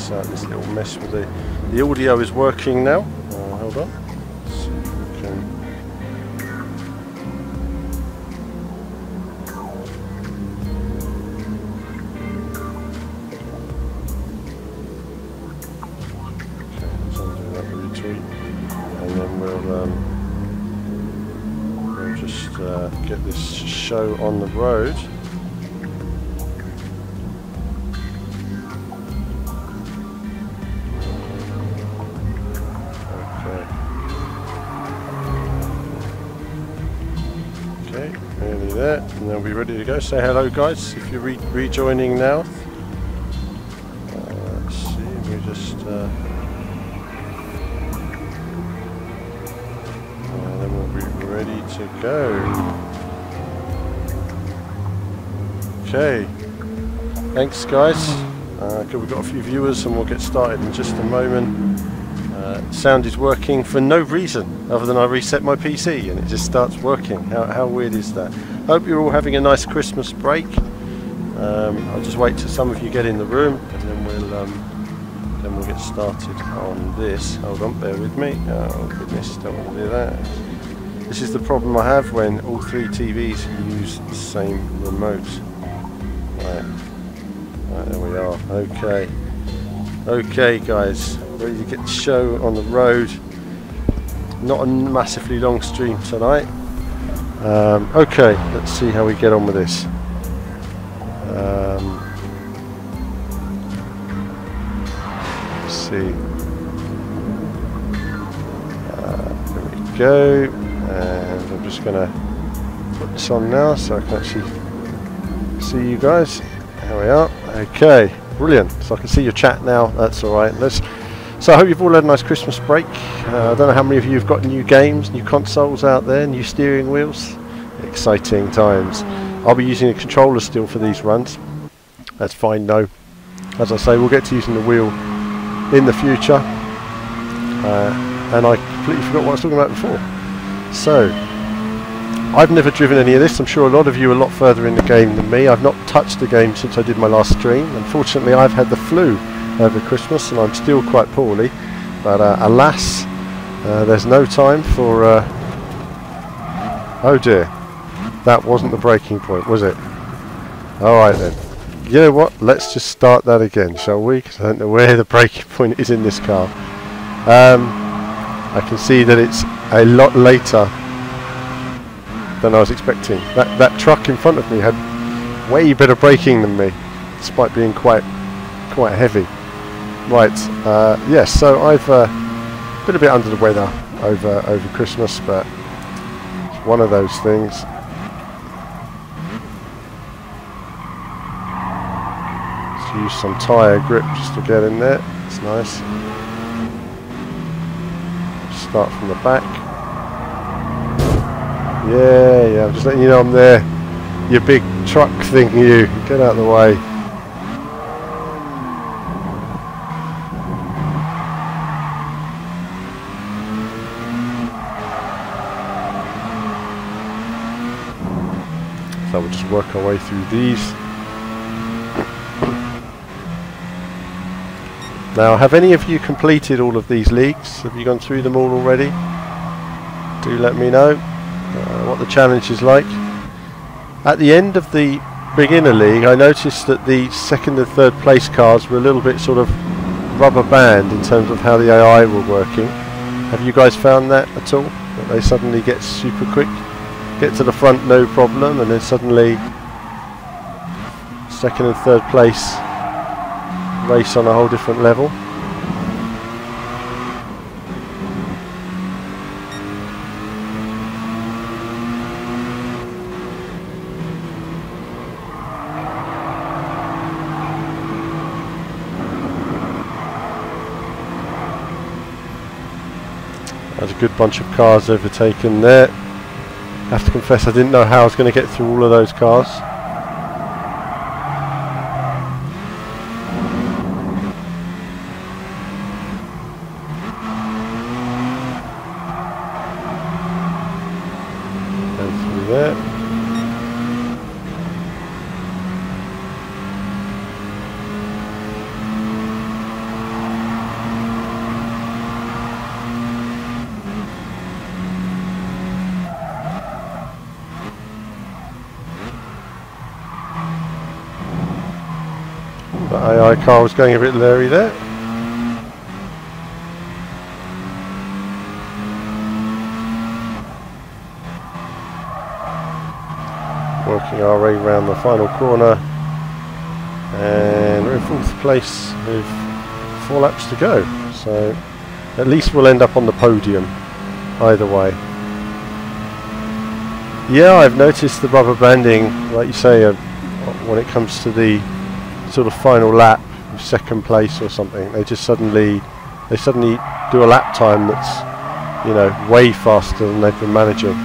this little mess with the audio is working now. Hold on. Let's see if we can. Okay, let's undo that retweet, and then we'll just get this show on the road. Nearly there, and they'll be ready to go. Say hello, guys, if you're rejoining now. Let's see, we just then we'll be ready to go. Okay, thanks, guys. Good, we've got a few viewers, and we'll get started in just a moment. Sound is working for no reason other than I reset my PC and it just starts working. How weird is that? Hope you're all having a nice Christmas break. I'll just wait till some of you get in the room, and then we'll get started on this. Hold on, bear with me. Oh goodness, don't want to do that. This is the problem I have when all three TVs use the same remote. Right, there we are. Okay, guys. Ready to get the show on the road. Not a massively long stream tonight. Okay, let's see how we get on with this. Let's see. There we go. And I'm just going to put this on now so I can actually see you guys. There we are. Okay, brilliant. So I can see your chat now. That's all right. So I hope you've all had a nice Christmas break. I don't know how many of you have got new games, new consoles out there, new steering wheels. Exciting times. I'll be using a controller still for these runs. That's fine though. As I say, we'll get to using the wheel in the future. And I completely forgot what I was talking about before. So, I've never driven any of this. I'm sure a lot of you are a lot further in the game than me. I've not touched the game since I did my last stream. Unfortunately, I've had the flu over Christmas and I'm still quite poorly, but alas, there's no time for oh dear, that wasn't the breaking point, was it? Alright then, you know what, let's just start that again, shall we? Because I don't know where the breaking point is in this car. I can see that it's a lot later than I was expecting. That truck in front of me had way better braking than me, despite being quite heavy. Right, yes, so I've been a bit under the weather over Christmas, but it's one of those things. Let's use some tyre grip just to get in there, it's nice. Start from the back. Yeah, I'm just letting you know I'm there. You big truck thing, you. Get out of the way. So we'll just work our way through these. Now, have any of you completed all of these leagues? Have you gone through them all already? Do let me know what the challenge is like. At the end of the beginner league, I noticed that the second and third place cars were a little bit sort of rubber band in terms of how the AI were working. Have you guys found that at all? That they suddenly get super quick, get to the front no problem, and then suddenly second and third place race on a whole different level? There's a good bunch of cars overtaken there. I have to confess I didn't know how I was going to get through all of those cars. Go through there. The AI car was going a bit leery there. Working our way around the final corner, and we're in 4th place with 4 laps to go, so at least we'll end up on the podium either way. Yeah, I've noticed the rubber banding, like you say, when it comes to the sort of final lap, 2nd place or something, they suddenly do a lap time that's, you know, way faster than they've been managing.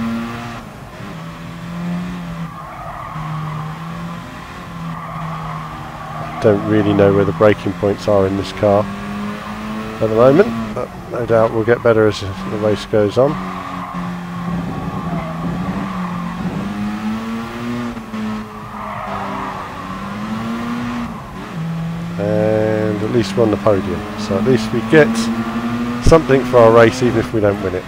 Don't really know where the braking points are in this car at the moment, but no doubt we'll get better as the race goes on. And at least we're on the podium, so at least we get something for our race even if we don't win it.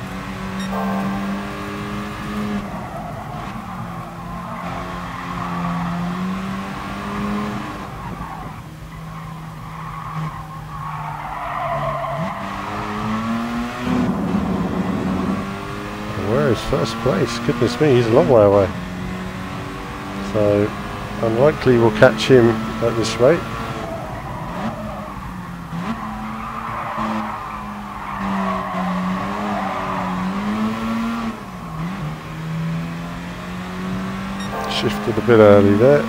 Where is 1st place? Goodness me, he's a long way away. So unlikely we'll catch him at this rate. Shifted a bit early there.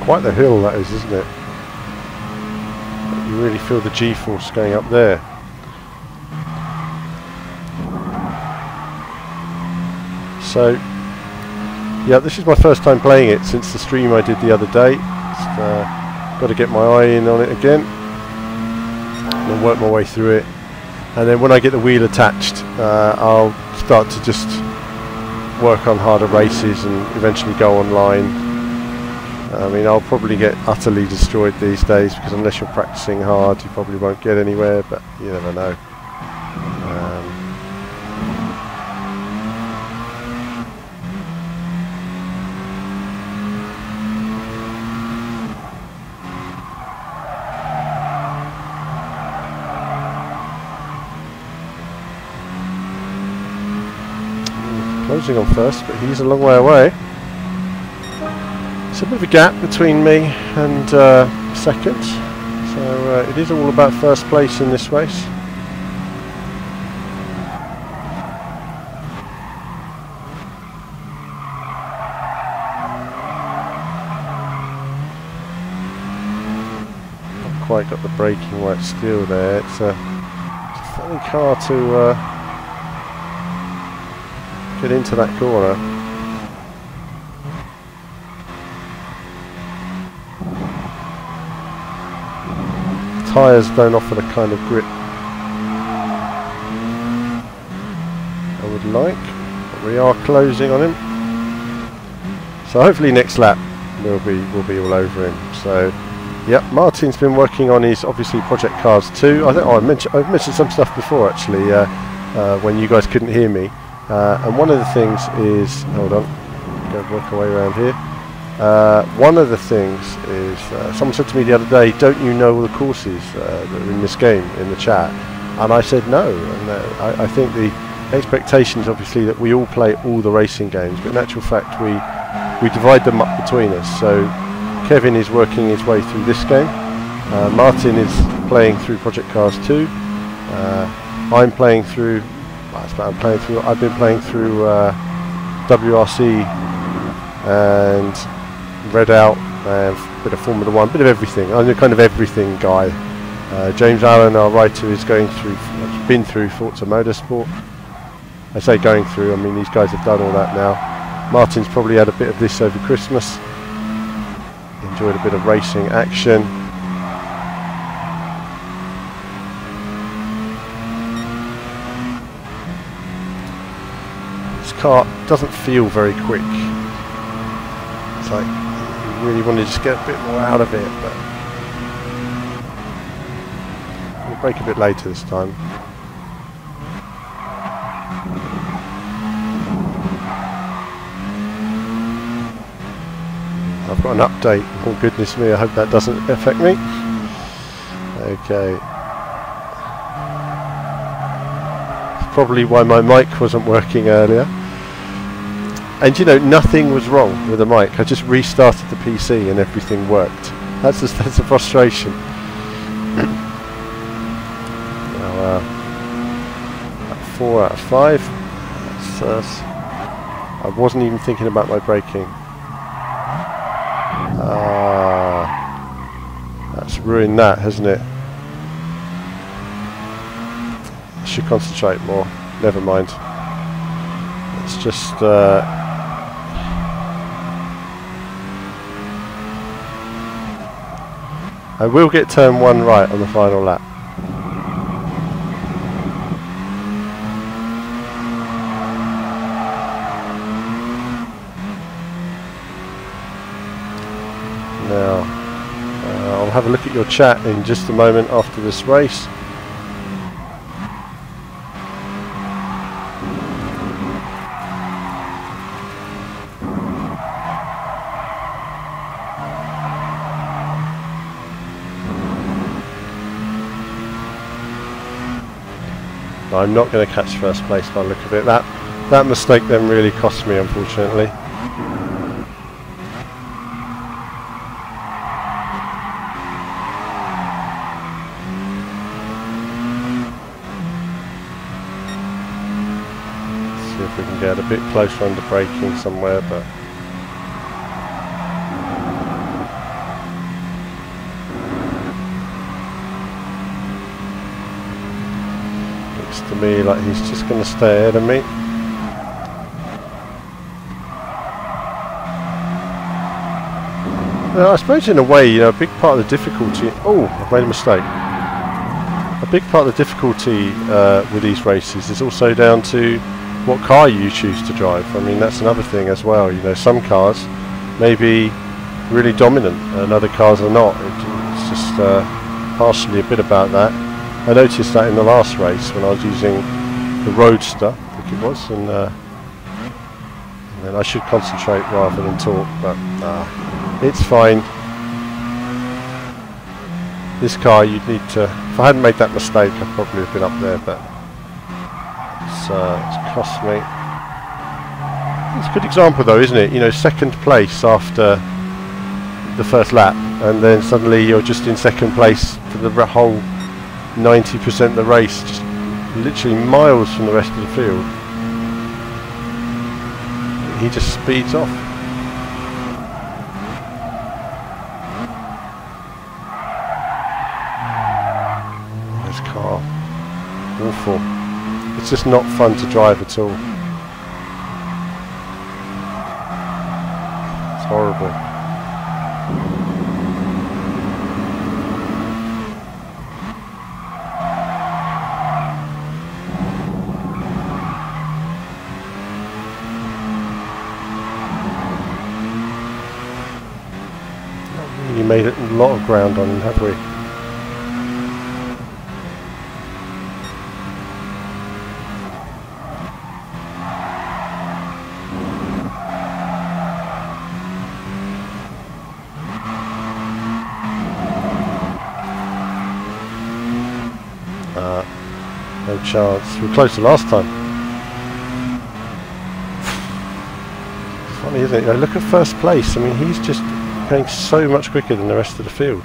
Quite the hill that is, isn't it? You really feel the G-force going up there. So, yeah, this is my first time playing it since the stream I did the other day. Got to get my eye in on it again and work my way through it. And then when I get the wheel attached, I'll start to just work on harder races and eventually go online. I mean, I'll probably get utterly destroyed these days because unless you're practicing hard, you probably won't get anywhere, but you never know. Closing on 1st, but he's a long way away. It's a bit of a gap between me and 2nd, so it is all about 1st place in this race. Not quite got the braking right still there. It's a funny car to get into that corner. Tyres don't offer the kind of grip I would like, but we are closing on him. So hopefully next lap we'll be all over him. So yep, Martin's been working on his obviously Project Cars 2. I think I've mentioned some stuff before actually when you guys couldn't hear me. And one of the things is, hold on, go work our way around here. One of the things is, someone said to me the other day, don't you know all the courses that are in this game in the chat? And I said no, and I think the expectation is obviously that we all play all the racing games, but in actual fact we divide them up between us. So Kevin is working his way through this game, Martin is playing through Project Cars 2, I've been playing through WRC and Red Out, and a bit of Formula 1, bit of everything. I'm a kind of everything guy. James Allen, our writer, is been through Forza Motorsport. I say going through, I mean these guys have done all that now. Martin's probably had a bit of this over Christmas. Enjoyed a bit of racing action. This car doesn't feel very quick. It's like you really want to just get a bit more out of it, but we'll brake a bit later this time. got an update. Oh goodness me, I hope that doesn't affect me. Okay. It's probably why my mic wasn't working earlier. And you know, nothing was wrong with the mic. I just restarted the PC and everything worked. That's the frustration. Now, 4 out of 5. I wasn't even thinking about my braking. That's ruined that, hasn't it? I should concentrate more. Never mind. It's just I will get turn 1 right on the final lap. Now, I'll have a look at your chat in just a moment after this race. I'm not going to catch first place by the look of it. That mistake then really cost me, unfortunately. See if we can get a bit closer under braking somewhere, but to me like he's just going to stay ahead of me. Well, I suppose in a way, you know, a big part of the difficulty... Oh, I've made a mistake. A big part of the difficulty with these races is also down to what car you choose to drive. I mean, that's another thing as well. You know, some cars may be really dominant and other cars are not. It's just partially a bit about that. I noticed that in the last race when I was using the Roadster, I think it was, and then I should concentrate rather than talk, but it's fine. This car, you'd need to, if I hadn't made that mistake, I'd probably have been up there, but it's cost me. It's a good example though, isn't it? You know, second place after the first lap, and then suddenly you're just in second place for the whole 90% of the race, just literally miles from the rest of the field. He just speeds off. This car, awful. It's just not fun to drive at all. It's horrible. Made it a lot of ground on, have we? No chance. We were close the last time. It's funny, isn't it? You know, look at first place. I mean, he's just going so much quicker than the rest of the field.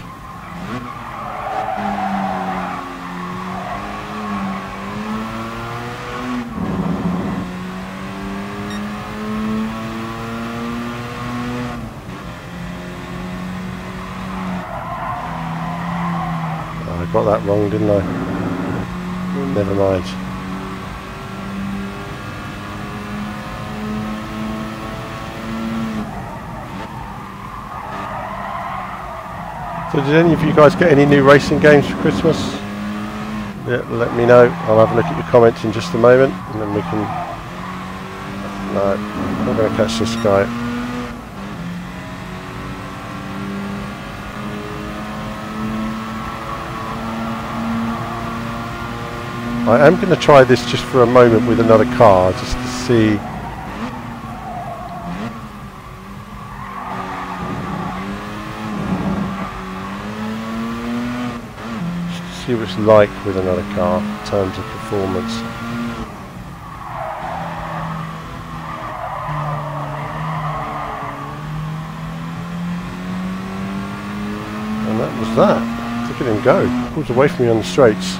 Oh, I got that wrong, didn't I? Never mind. So did any of you guys get any new racing games for Christmas? Yeah, let me know. I'll have a look at your comments in just a moment, and then we can... No, I'm not going to catch this guy. I am going to try this just for a moment with another car, just to see... see what it's like with another car in terms of performance. And that was that. Look at him go. Pulls away from me on the straights.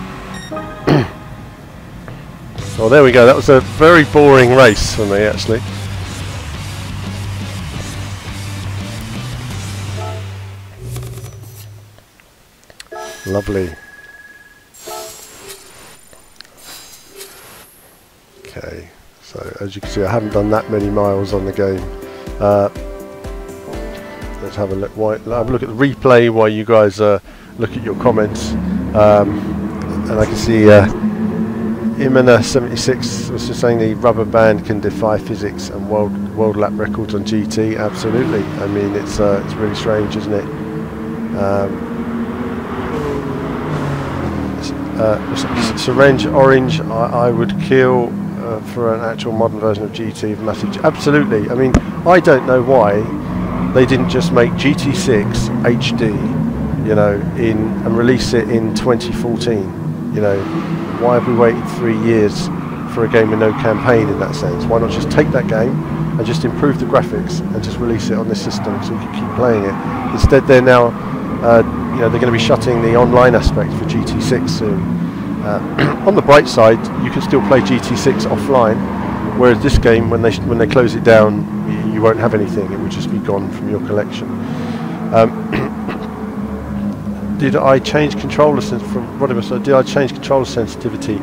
Well, there we go. That was a very boring race for me, actually. Lovely. Okay, so as you can see, I haven't done that many miles on the game. Let's have a look. Have a look at the replay while you guys look at your comments. And I can see Imena76 was just saying the rubber band can defy physics and world lap records on GT. Absolutely. I mean, it's really strange, isn't it? Syringe Orange, I would kill for an actual modern version of GT of massive. Absolutely. I mean, I don't know why they didn't just make GT6 HD, you know, and release it in 2014. You know, why have we waited 3 years for a game with no campaign in that sense? Why not just take that game and just improve the graphics and just release it on this system so we can keep playing it? Instead, they're now, you know, they're going to be shutting the online aspect for GT6 soon. On the bright side, you can still play GT6 offline, whereas this game, when they close it down, you won't have anything. It will just be gone from your collection. Did I change controller did I change controller sensitivity?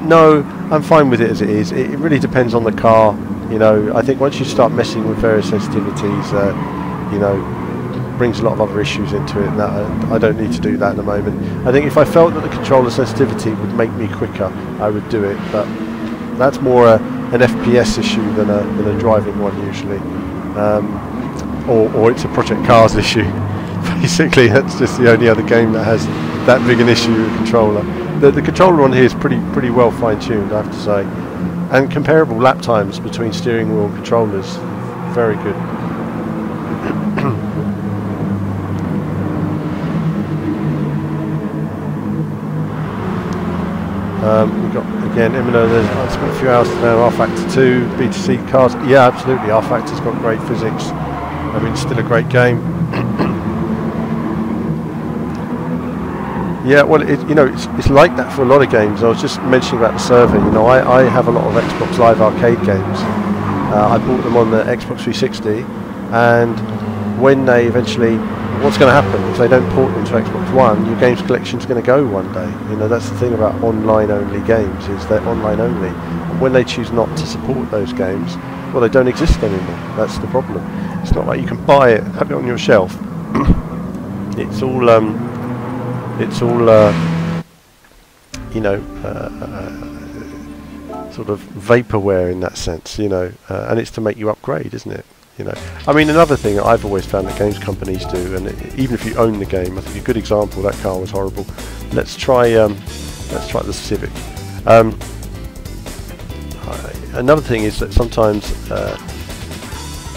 No, I'm fine with it as it is. It really depends on the car. You know, I think once you start messing with various sensitivities, you know, brings a lot of other issues into it, and that, I don't need to do that at the moment. I think if I felt that the controller sensitivity would make me quicker, I would do it, but that's more an FPS issue than a driving one usually, or it's a Project Cars issue. Basically, that's just the only other game that has that big an issue with controller. The controller on here is pretty well fine-tuned, I have to say, and comparable lap times between steering wheel and controllers, very good. We've got, again, Imino, I spent a few hours today on R-Factor 2, B2C cars. Yeah, absolutely, R-Factor's got great physics. I mean, it's still a great game. Yeah, well, you know, it's like that for a lot of games. I was just mentioning about the server. You know, I have a lot of Xbox Live Arcade games. I bought them on the Xbox 360, and when they eventually, what's going to happen if they don't port them to Xbox One? Your games collection's going to go one day. You know, that's the thing about online-only games, is they're online-only. And when they choose not to support those games, well, they don't exist anymore. That's the problem. It's not like you can buy it, have it on your shelf. It's all, you know, sort of vaporware in that sense, you know, and it's to make you upgrade, isn't it? You know, I mean, another thing that I've always found that games companies do, and even if you own the game, I think a good example, that car was horrible. Let's try the Civic. Another thing is that sometimes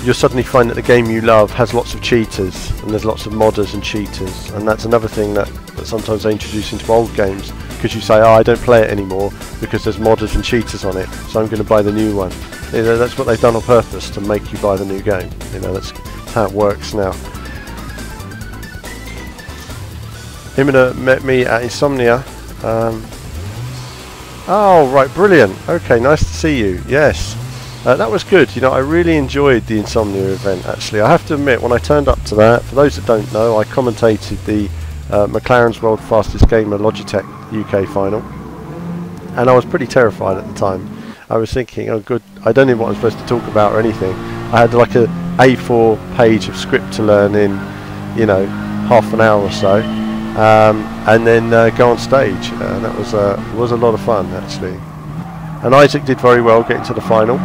you'll suddenly find that the game you love has lots of cheaters, and there's lots of modders and cheaters, and that's another thing that sometimes they introduce into old games, because you say, oh, I don't play it anymore because there's modders and cheaters on it, so I'm going to buy the new one. You know, that's what they've done on purpose, to make you buy the new game. You know, that's how it works now. Imina met me at Insomnia. Oh, right, brilliant. Okay, nice to see you. Yes. That was good. You know, I really enjoyed the Insomnia event, actually. I have to admit, when I turned up to that, for those that don't know, I commentated the McLaren's World Fastest Gamer Logitech UK final, and I was pretty terrified at the time. I was thinking, oh good, I don't know what I'm supposed to talk about or anything. I had like a A4 page of script to learn in, you know, half an hour or so, and then go on stage. And that was a lot of fun, actually. And Isaac did very well getting to the final.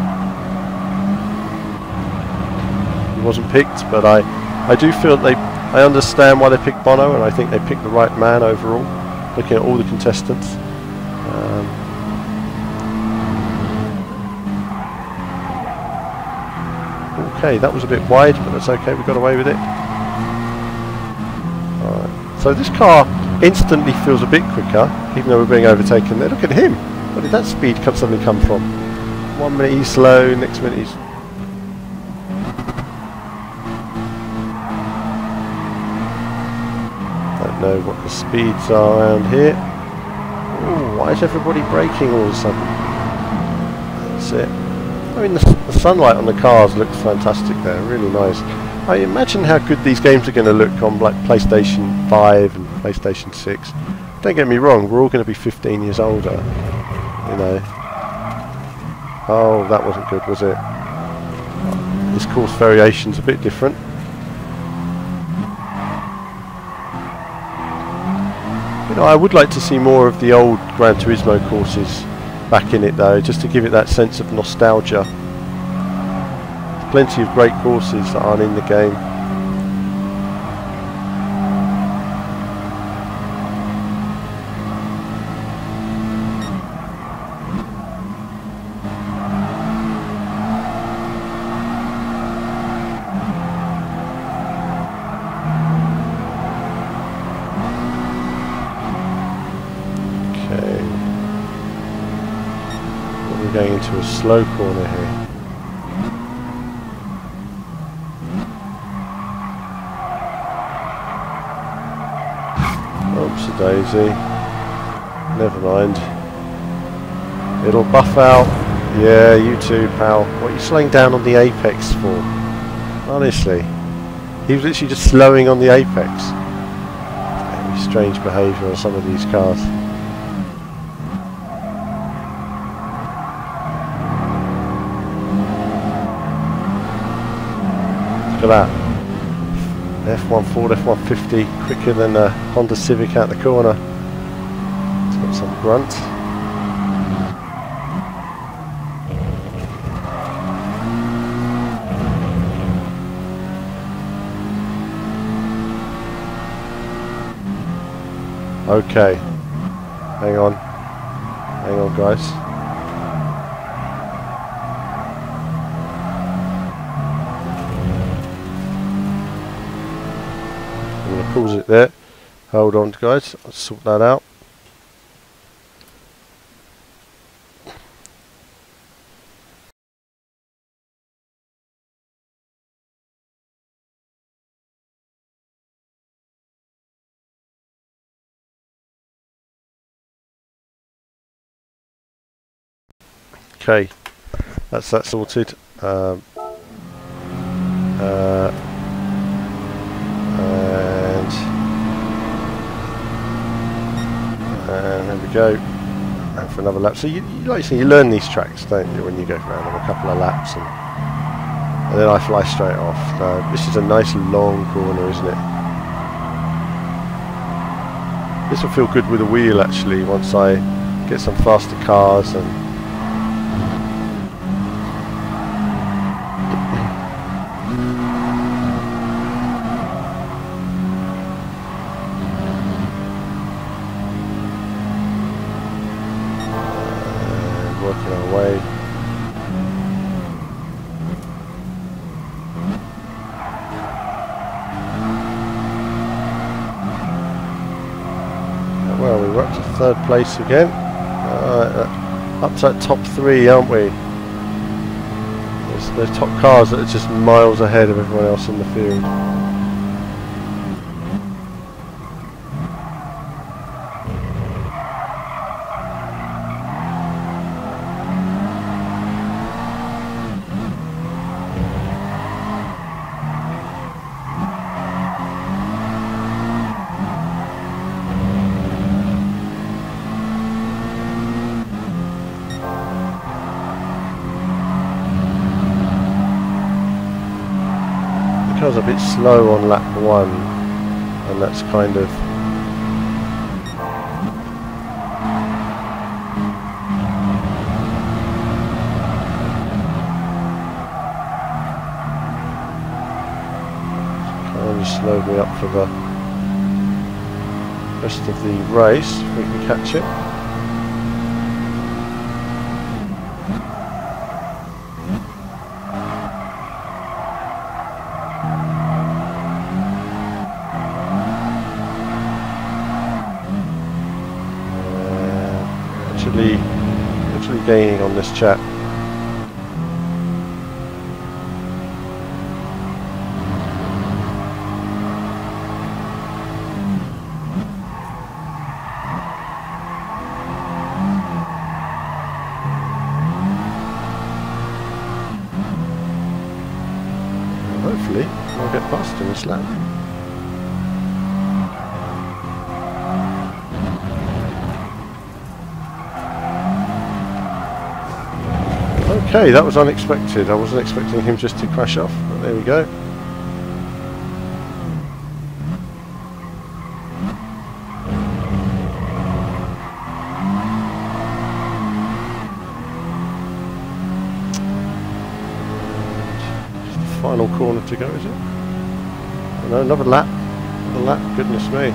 He wasn't picked, but I do feel that I understand why they picked Bono, and I think they picked the right man overall, looking at all the contestants. Okay, that was a bit wide, but that's okay, we got away with it. Alright, so this car, instantly feels a bit quicker, even though we're being overtaken there. Look at him! Where did that speed suddenly come from? 1 minute he's slow, next minute he's... Don't know what the speeds are around here. Ooh, why is everybody braking all of a sudden? That's it. I mean, the sunlight on the cars looks fantastic there, really nice. I imagine how good these games are going to look on like PlayStation 5 and PlayStation 6. Don't get me wrong, we're all going to be 15 years older, you know. Oh, that wasn't good, was it? This course variation's a bit different. You know, I would like to see more of the old Gran Turismo courses back in it though, just to give it that sense of nostalgia. Plenty of great courses that aren't in the game. Okay. We're going into a slow corner here. Daisy, never mind. It'll buff out. Yeah, you too, pal. What are you slowing down on the apex for? Honestly, he was literally just slowing on the apex. Very strange behaviour on some of these cars. Look at that. F1 Ford F-150 quicker than a Honda Civic out the corner. It's got some grunt. Okay, hang on guys. Pause it there. Hold on guys, I'll sort that out. Okay, that's that sorted. And there we go. And for another lap. So you like to say, you learn these tracks, don't you, when you go around them a couple of laps, and then I fly straight off. This is a nice long corner, isn't it? This will feel good with a wheel actually once I get some faster cars and working our way. Well, we're up to third place again. Up to that top three, aren't we? There's those top cars that are just miles ahead of everyone else in the field. I was a bit slow on lap 1, and that's kind of slowed me up for the rest of the race, if we can catch it. gaining on this chap. Hopefully I'll get past in this lap. Okay, that was unexpected. I wasn't expecting him just to crash off, but there we go. Final corner to go, is it? Oh, no, another lap. Another lap, goodness me.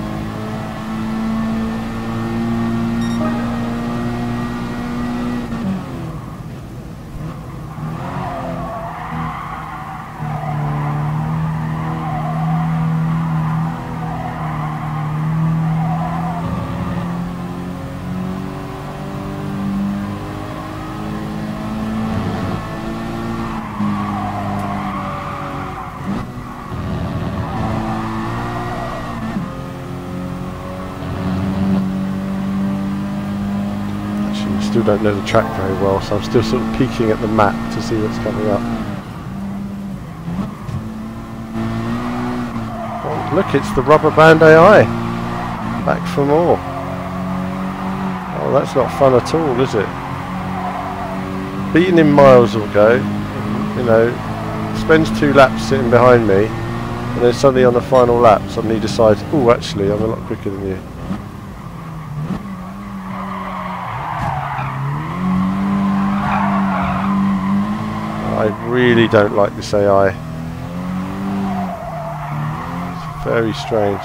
Still don't know the track very well, so I'm still sort of peeking at the map to see what's coming up. Oh, look, it's the Rubber Band AI. Back for more. Oh, that's not fun at all, is it? Beating him miles ago, you know, spends 2 laps sitting behind me, and then suddenly on the final lap, suddenly decides, oh, actually, I'm a lot quicker than you. I really don't like this AI. It's very strange.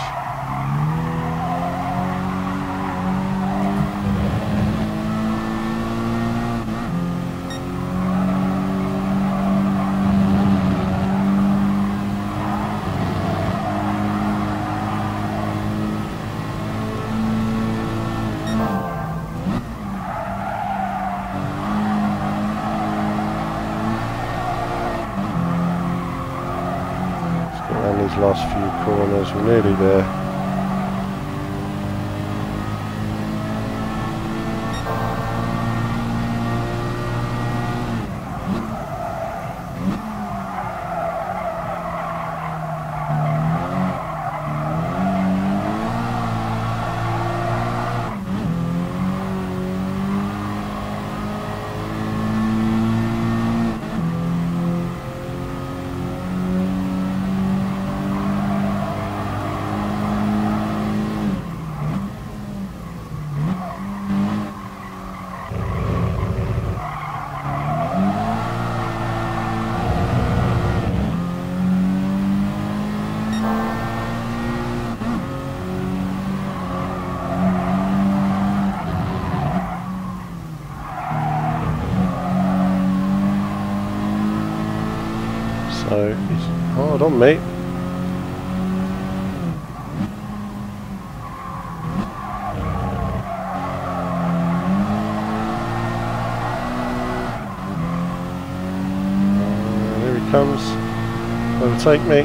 These last few corners, we're nearly there. So he's hard on me. Here he comes. Overtake me.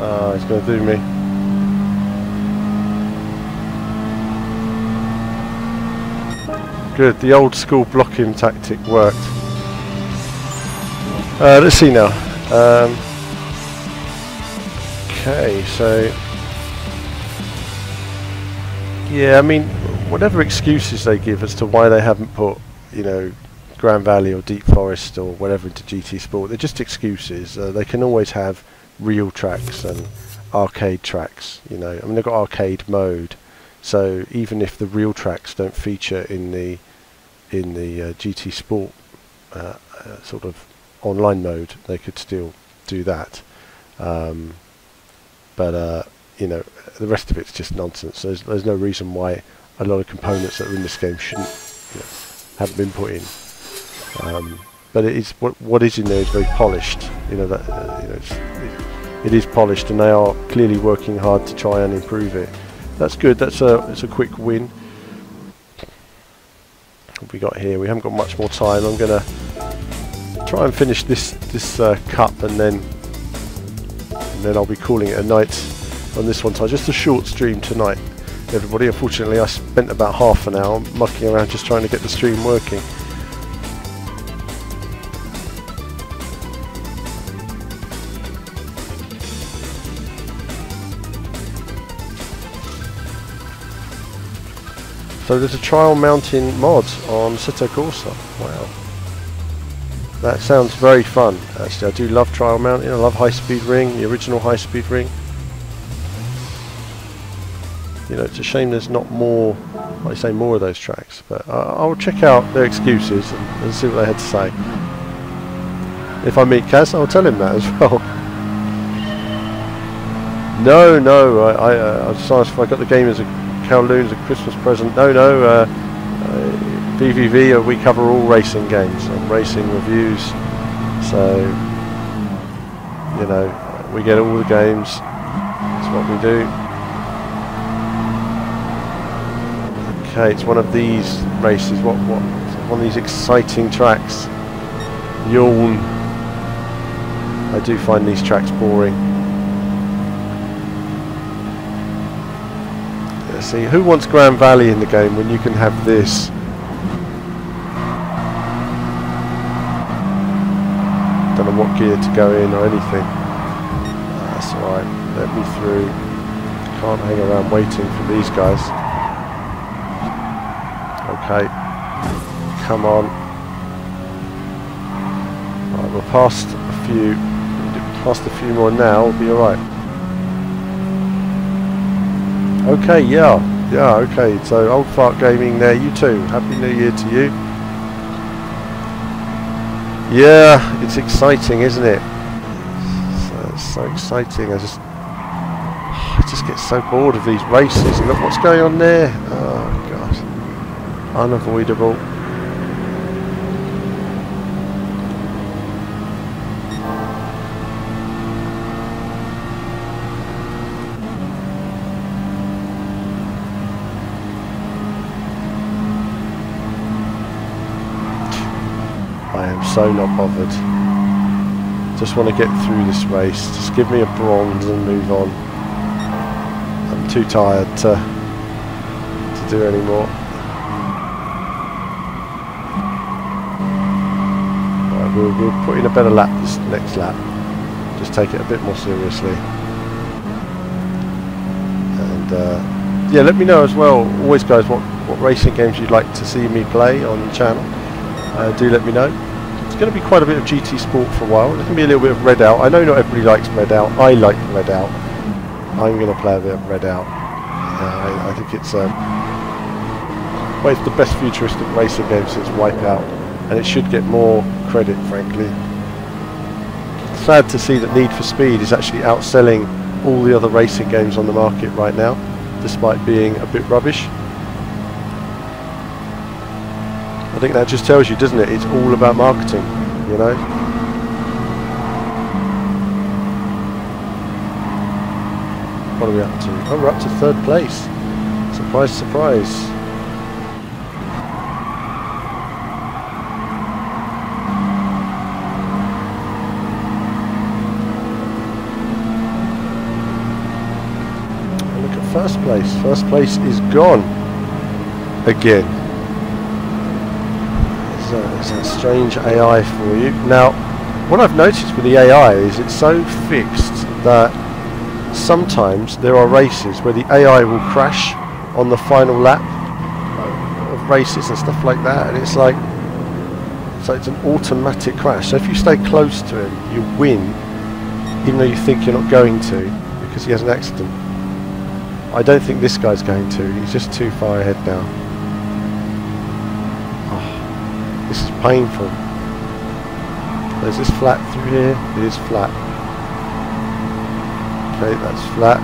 Ah, he's going to do me. Good, the old school blocking tactic worked. Let's see now. Okay, so yeah, I mean, whatever excuses they give as to why they haven't put, you know, Grand Valley or Deep Forest or whatever into GT Sport, they're just excuses. They can always have real tracks and arcade tracks, you know. I mean, they've got arcade mode, so even if the real tracks don't feature in the GT Sport sort of online mode, they could still do that. But you know, the rest of it's just nonsense. There's no reason why a lot of components that are in this game shouldn't, you know, haven't been put in. But it is what is in there is very polished. You know, that you know, it is polished, and they are clearly working hard to try and improve it. That's good. It's a quick win. What have we got here? We haven't got much more time. I'm going to try and finish this cup, and then I'll be calling it a night on this one. So just a short stream tonight, everybody. Unfortunately, I spent about half an hour mucking around just trying to get the stream working. So there's a trial mounting mod on Assetto Corsa. Wow. That sounds very fun, actually. I do love trial mounting. I love High Speed Ring, the original High Speed Ring. You know, it's a shame there's not more, like I say, more of those tracks. But I'll check out their excuses and see what they had to say. If I meet Kaz, I'll tell him that as well. No, I just asked if I got the game as a Kowloon's a Christmas present. No, BVV, we cover all racing games and racing reviews, so you know, we get all the games. That's what we do. Okay, it's one of these races. What one of these exciting tracks. Yawn. I do find these tracks boring. Let's see, who wants Grand Valley in the game when you can have this? Don't know what gear to go in or anything. That's alright, let me through. Can't hang around waiting for these guys. Okay, come on. Right, we're past a few more now, we'll be alright. Okay, yeah, okay, so Old Fart Gaming there, you too, Happy New Year to you. Yeah, it's exciting, isn't it? It's so exciting. I just get so bored of these races. And look what's going on there. Oh gosh, unavoidable. So not bothered. Just want to get through this race. Just give me a bronze and move on. I'm too tired to do any more. Right, we'll put in a better lap this next lap. Just take it a bit more seriously. And yeah, let me know as well, always guys, what racing games you'd like to see me play on the channel. Do let me know. It's going to be quite a bit of GT Sport for a while. There's going to be a little bit of Red Out. I know not everybody likes Red Out. I like Red Out. I'm going to play a bit of Red Out. I think it's well, it's the best futuristic racing game since Wipeout, and it should get more credit, frankly. Sad to see that Need for Speed is actually outselling all the other racing games on the market right now, despite being a bit rubbish. I think that just tells you, doesn't it? It's all about marketing, you know. What are we up to? Oh, we're up to 3rd place. Surprise, surprise. And look at 1st place. 1st place is gone again. It's a strange AI for you. Now, what I've noticed with the AI is it's so fixed that sometimes there are races where the AI will crash on the final lap of races and stuff like that, and it's like, so it's an automatic crash. So if you stay close to him, you win, even though you think you're not going to, because he has an accident. I don't think this guy's going to. He's just too far ahead now. This is painful. Is this flat through here? It is flat. Okay, that's flat.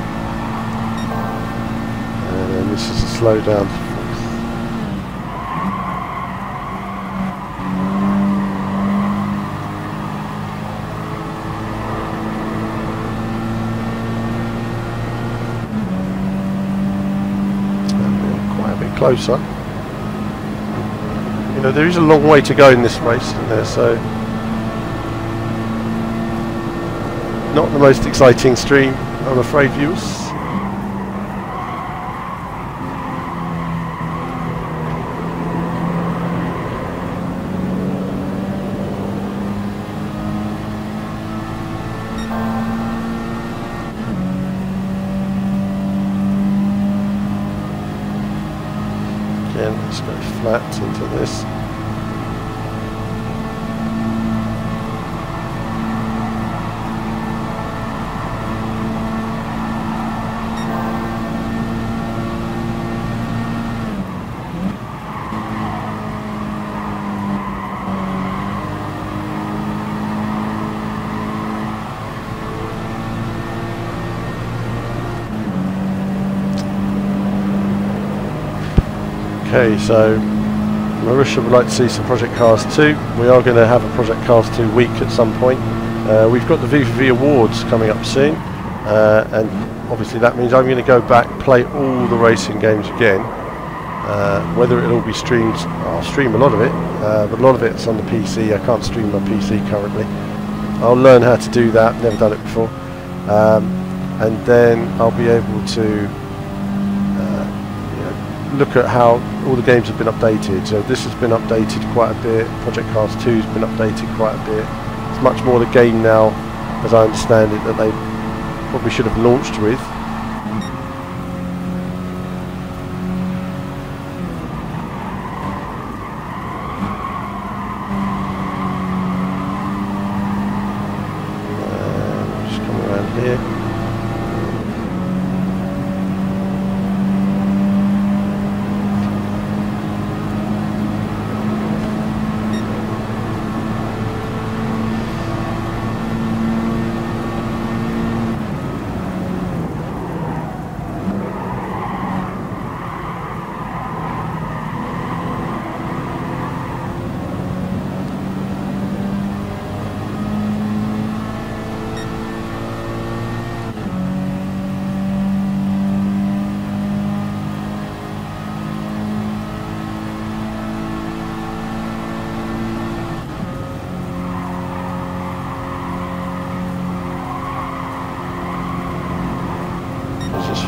And then this is a slow down. Quite a bit closer. You know, there is a long way to go in this race, isn't there? So, not the most exciting stream, I'm afraid, viewers. Again, let's go flat into this. Okay, so Marussia would like to see some Project Cars 2. We are going to have a Project Cars 2 week at some point. We've got the V4V Awards coming up soon, and obviously that means I'm going to go back, play all the racing games again. Whether it'll all be streamed, I'll stream a lot of it, but a lot of it's on the PC. I can't stream my PC currently. I'll learn how to do that, never done it before, and then I'll be able to look at how all the games have been updated. So this has been updated quite a bit, Project Cars 2 has been updated quite a bit. It's much more the game now, as I understand it, that they probably should have launched with. Just come around here.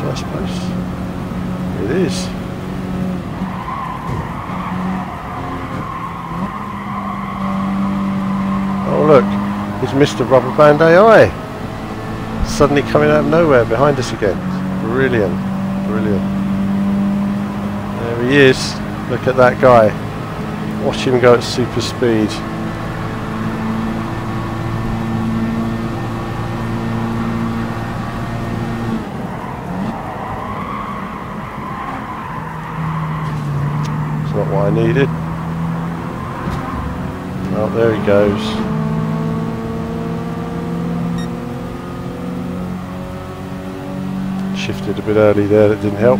First place. It is. Oh look, it's Mr. Rubber Band AI suddenly coming out of nowhere behind us again. Brilliant, brilliant. There he is. Look at that guy. Watch him go at super speed. Not what I needed. Oh, there he goes. Shifted a bit early there, that didn't help.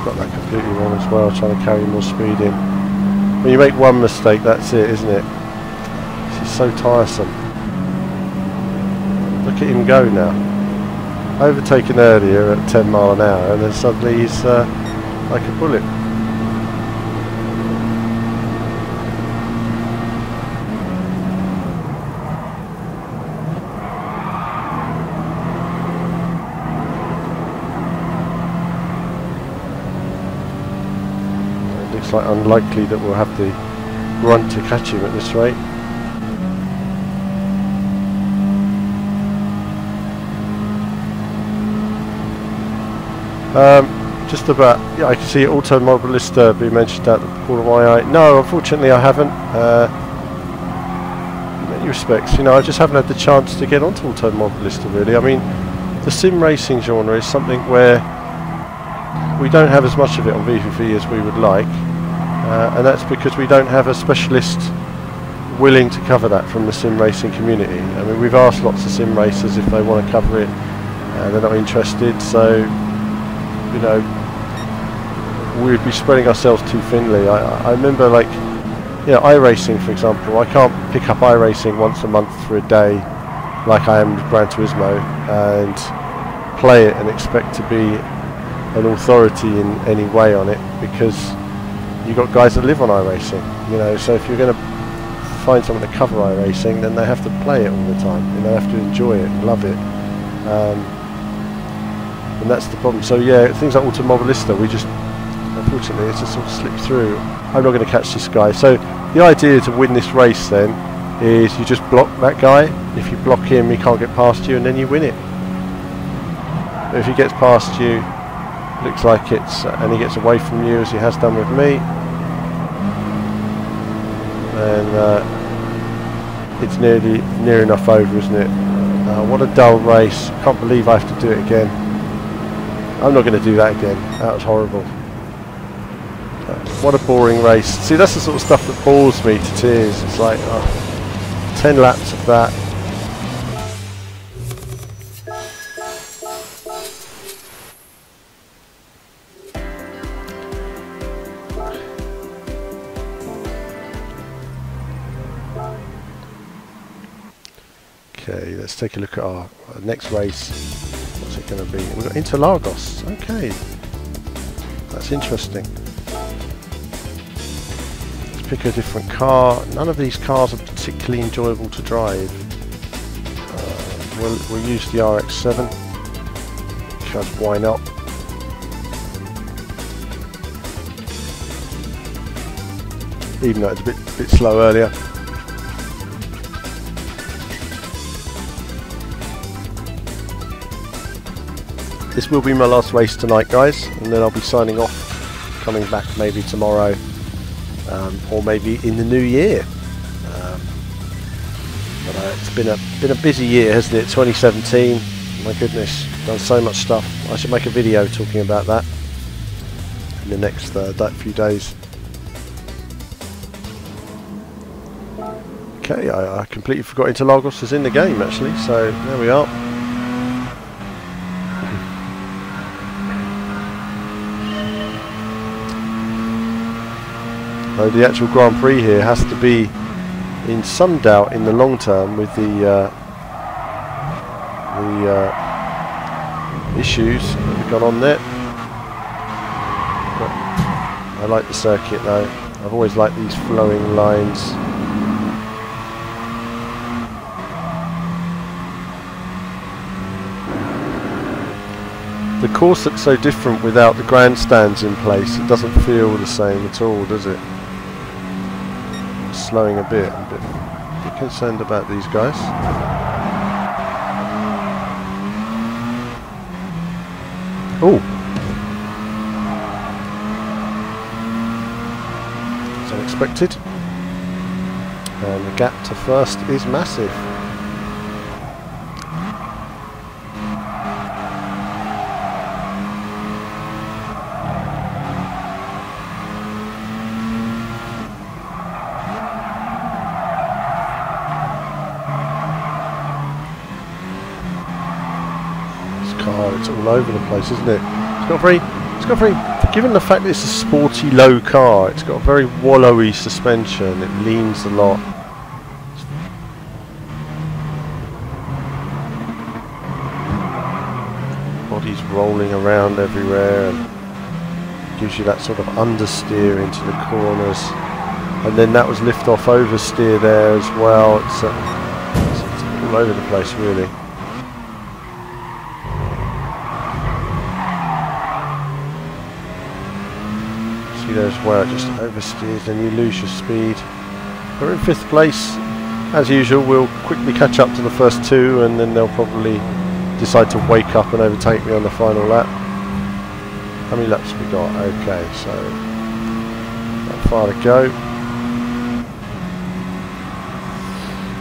Got that completely wrong as well, trying to carry more speed in. When you make one mistake, that's it, isn't it? This is so tiresome. Look at him go now. Overtaken earlier at 10 mile an hour, and then suddenly he's like a bullet. Looks like unlikely that we'll have the run to catch him at this rate. Just about, yeah, I can see Automobilista being mentioned at the corner of my eye. No, unfortunately I haven't. In many respects, you know, I just haven't had the chance to get onto Automobilista really. I mean, the sim racing genre is something where we don't have as much of it on V4V as we would like, and that's because we don't have a specialist willing to cover that from the sim racing community. I mean, we've asked lots of sim racers if they want to cover it, they're not interested, so, you know, we'd be spreading ourselves too thinly. I remember, like, you know, iRacing, for example. I can't pick up iRacing once a month for a day like I am with Gran Turismo and play it and expect to be an authority in any way on it, because you've got guys that live on iRacing, you know. So if you're going to find someone to cover iRacing, then they have to play it all the time, and they have to enjoy it and love it, and that's the problem. So yeah, things like Automobilista, we just, unfortunately, it's just sort of slipped through. I'm not going to catch this guy. So the idea to win this race then is you just block that guy. If you block him, he can't get past you, and then you win it. But if he gets past you, looks like it's and he gets away from you, as he has done with me, and it's near enough over, isn't it? What a dull race. Can't believe I have to do it again. I'm not going to do that again. That was horrible. What a boring race. See, that's the sort of stuff that bores me to tears. It's like 10 laps of that. Okay, let's take a look at our next race. What's it going to be? We've got Interlagos. Okay, that's interesting. Let's pick a different car. None of these cars are particularly enjoyable to drive. We'll use the RX-7 because why not? Even though it's a bit slow earlier. This will be my last race tonight, guys, and then I'll be signing off, coming back maybe tomorrow, or maybe in the new year. But it's been a busy year, hasn't it? 2017. My goodness, done so much stuff. I should make a video talking about that in the next few days. Okay, I completely forgot Interlagos is in the game actually, so there we are. The actual Grand Prix here has to be in some doubt in the long term with the issues that have gone on there. But I like the circuit though. I've always liked these flowing lines. The course looks so different without the grandstands in place. It doesn't feel the same at all, does it? Slowing a bit. I'm a bit concerned about these guys. Oh, it's unexpected, and the gap to first is massive. It's all over the place, isn't it? It's got very, given the fact that it's a sporty low car, it's got a very wallowy suspension. It leans a lot. Body's rolling around everywhere and gives you that sort of understeer into the corners. And then that was lift off oversteer there as well. It's all over the place really. There's where it just oversteers and you lose your speed. We're in 5th place as usual. We'll quickly catch up to the first two and then they'll probably decide to wake up and overtake me on the final lap. How many laps have we got? Okay, so not far to go.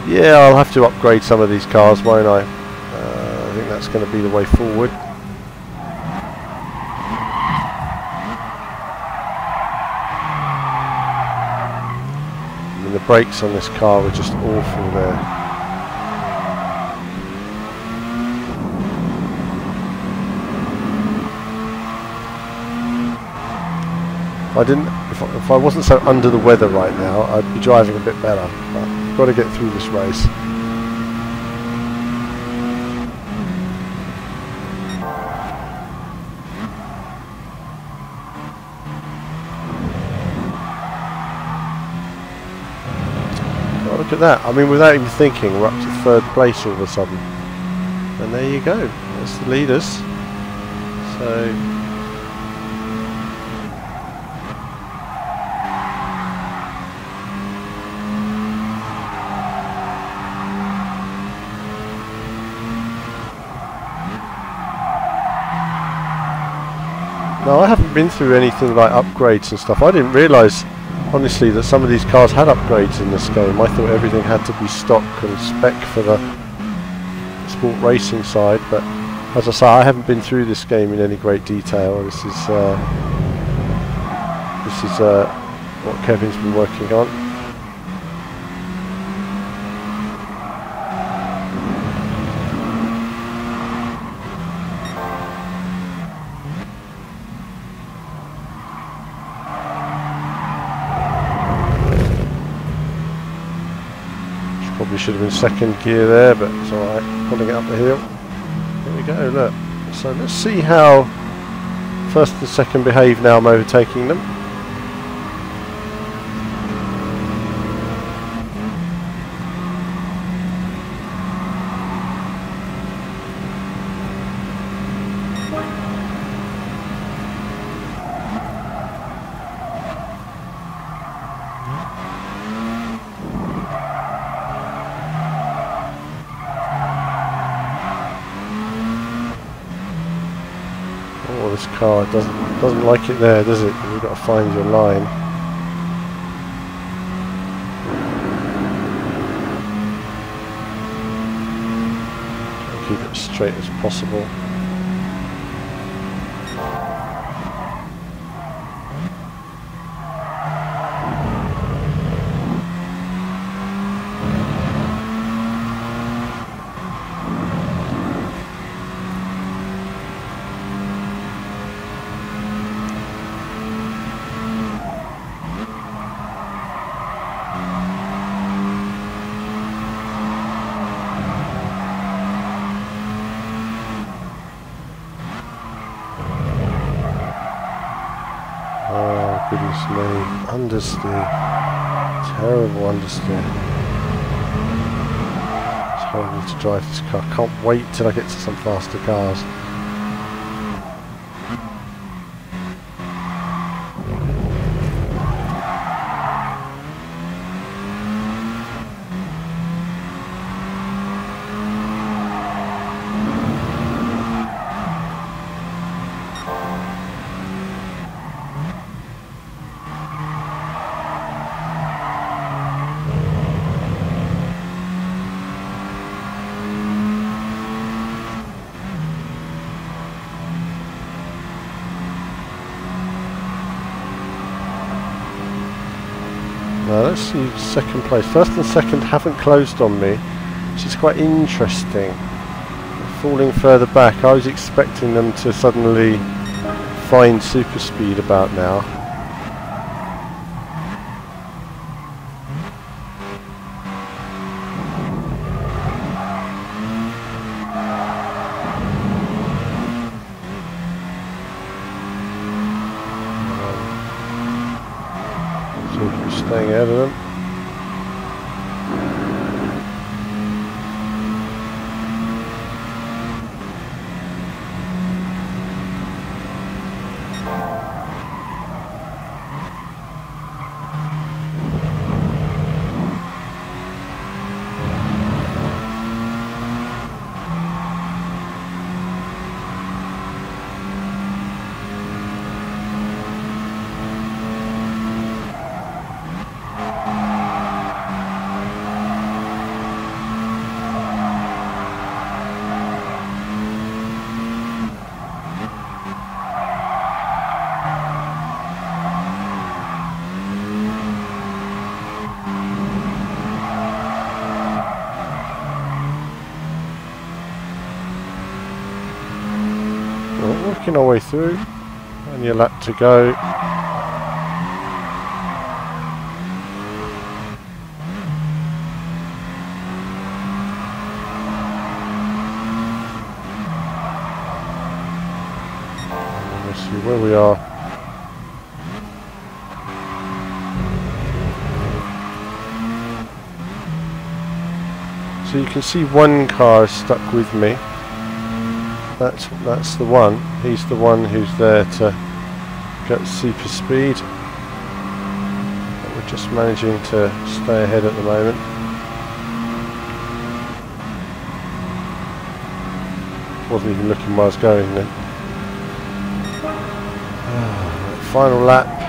Yeah, I'll have to upgrade some of these cars, won't I? I think that's going to be the way forward. The brakes on this car were just awful there. If I wasn't so under the weather right now, I'd be driving a bit better. But I've got to get through this race. Oh, look at that! I mean, without even thinking, we're up to 3rd place all of a sudden. And there you go. That's the leaders. So. No, I haven't been through anything like upgrades and stuff. I didn't realise, honestly, that some of these cars had upgrades in this game. I thought everything had to be stock and spec for the sport racing side, but as I say, I haven't been through this game in any great detail. This is what Kevin's been working on. Probably should have been 2nd gear there, but it's alright. Pulling it up the hill. Here we go, look. So let's see how 1st and 2nd behave now I'm overtaking them. Oh, this car doesn't like it there, does it? You've got to find your line. Try and keep it as straight as possible. Oh, goodness me. Understeer. Terrible understeer. It's horrible to drive this car. Can't wait till I get to some faster cars. Now let's see 2nd place. 1st and 2nd haven't closed on me, which is quite interesting. Falling further back, I was expecting them to suddenly find super speed about now. Staying ahead of them. Working our way through, only a lap to go. where we are. So you can see one car is stuck with me. That's the one. He's the one who's there to get super speed. But we're just managing to stay ahead at the moment. Wasn't even looking where I was going then. Final lap.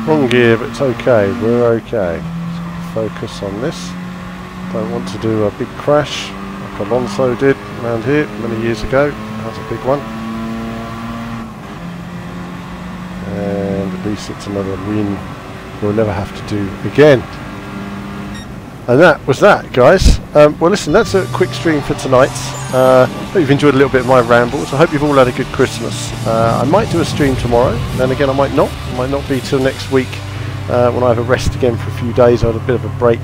Wrong gear, but it's okay. We're okay. Let's focus on this. Don't want to do a big crash like Alonso did around here many years ago. That's a big one. And at least it's another win we'll never have to do again. And that was that, guys. Well, listen, that's a quick stream for tonight. Hope you've enjoyed a little bit of my rambles. I hope you've all had a good Christmas. I might do a stream tomorrow, then again I might not. It might not be till next week when I have a rest again for a few days. I had a bit of a break.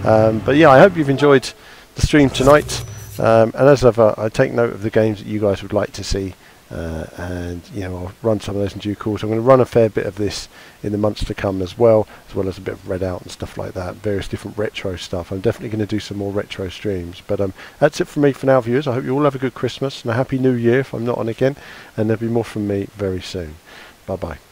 But yeah, I hope you've enjoyed the stream tonight. And as ever, I take note of the games that you guys would like to see. And you know, I'll run some of those in due course. I'm going to run a fair bit of this in the months to come as well as a bit of Red Out and stuff like that, various different retro stuff. I'm definitely going to do some more retro streams, but that's it from me for now, viewers. I hope you all have a good Christmas and a happy New Year if I'm not on again, and there'll be more from me very soon. Bye bye.